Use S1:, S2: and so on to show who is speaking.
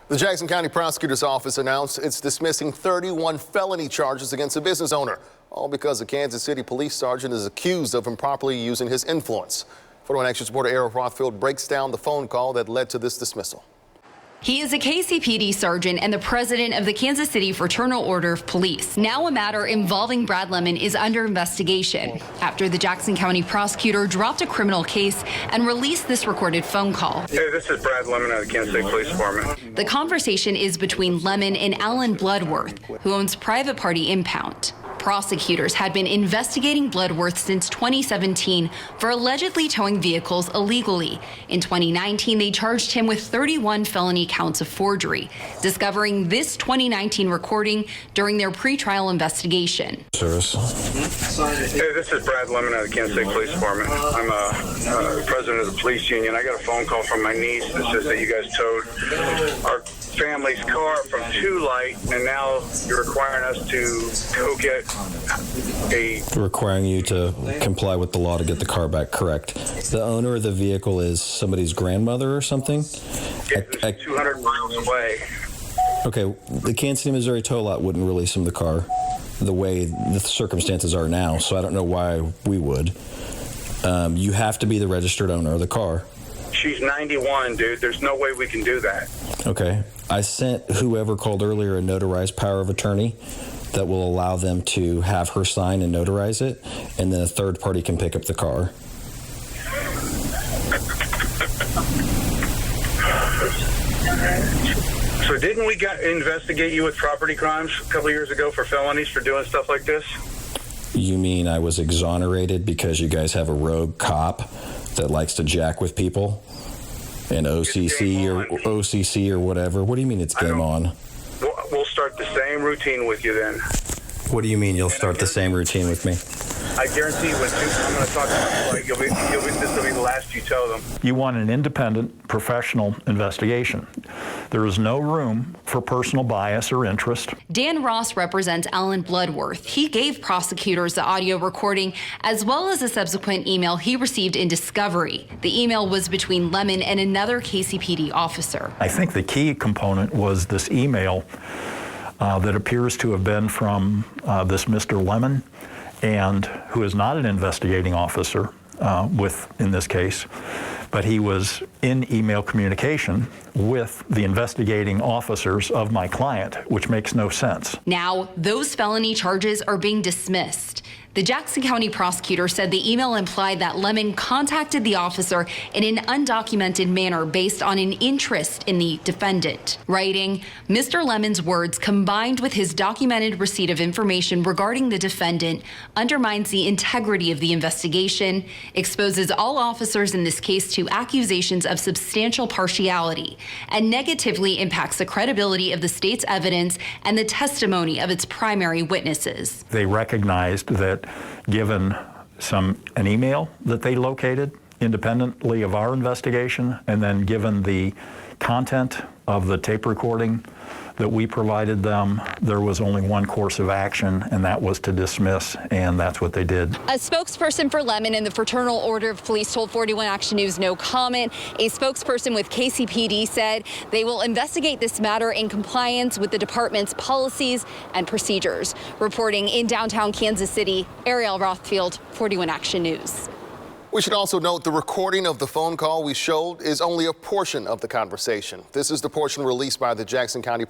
S1: The Jackson County Prosecutor's Office announced it's dismissing 31 felony charges against a business owner, all because a Kansas City police sergeant is accused of improperly using his influence. 41 Action reporter Ariel Rothfield breaks down the phone call that led to this dismissal.
S2: He is a KCPD sergeant and the president of the Kansas City Fraternal Order of Police. Now a matter involving Brad Lemon is under investigation after the Jackson County prosecutor dropped a criminal case and released this recorded phone call.
S3: Hey, this is Brad Lemon of the Kansas City Police Department.
S2: The conversation is between Lemon and Alan Bloodworth, who owns Private Party Impound. Prosecutors had been investigating Bloodworth since 2017 for allegedly towing vehicles illegally. In 2019, they charged him with 31 felony counts of forgery, discovering this 2019 recording during their pretrial investigation.
S3: Hey, this is Brad Lemon of the Kansas City Police Department. I'm president of the police union. I got a phone call from my niece that says that you guys towed our family's car from 2 Light, and now you're requiring us to go get
S4: requiring you to comply with the law to get the car back. Correct. The owner of the vehicle is somebody's grandmother or something?
S3: Yeah, 200 miles away.
S4: Okay, the Kansas City, Missouri tow lot wouldn't release him the car the way the circumstances are now, so I don't know why we would. You have to be the registered owner of the car.
S3: She's 91, dude. There's no way we can do that.
S4: Okay. I sent whoever called earlier a notarized power of attorney that will allow them to have her sign and notarize it, and then a third party can pick up the car.
S3: So didn't we investigate you with property crimes a couple years ago for felonies for doing stuff like this?
S4: You mean I was exonerated because you guys have a rogue cop that likes to jack with people? And OCC or whatever? What do you mean it's game on?
S3: We'll start the same routine with you then.
S4: What do you mean you'll start the same routine with me?
S3: I guarantee you, I'm going to talk to you, this will be the last you tell them.
S5: You want an independent, professional investigation. There is no room for personal bias or interest.
S2: Dan Ross represents Alan Bloodworth. He gave prosecutors the audio recording as well as a subsequent email he received in discovery. The email was between Lemon and another KCPD officer.
S5: I think the key component was this email that appears to have been from this Mr. Lemon, and who is not an investigating officer in this case, but he was in email communication with the investigating officers of my client, which makes no sense.
S2: Now, those felony charges are being dismissed. The Jackson County prosecutor said the email implied that Lemon contacted the officer in an undocumented manner based on an interest in the defendant, writing, Mr. Lemon's words combined with his documented receipt of information regarding the defendant undermines the integrity of the investigation, exposes all officers in this case to accusations of substantial partiality, and negatively impacts the credibility of the state's evidence and the testimony of its primary witnesses.
S5: They recognized that given an email that they located independently of our investigation, and then given the content of the tape recording that we provided them, there was only one course of action, and that was to dismiss, and that's what they did.
S2: A spokesperson for Lemon and the Fraternal Order of Police told 41 Action News no comment. A spokesperson with KCPD said they will investigate this matter in compliance with the department's policies and procedures. Reporting in downtown Kansas City, Ariel Rothfield, 41 Action News.
S1: We should also note the recording of the phone call we showed is only a portion of the conversation. This is the portion released by the Jackson County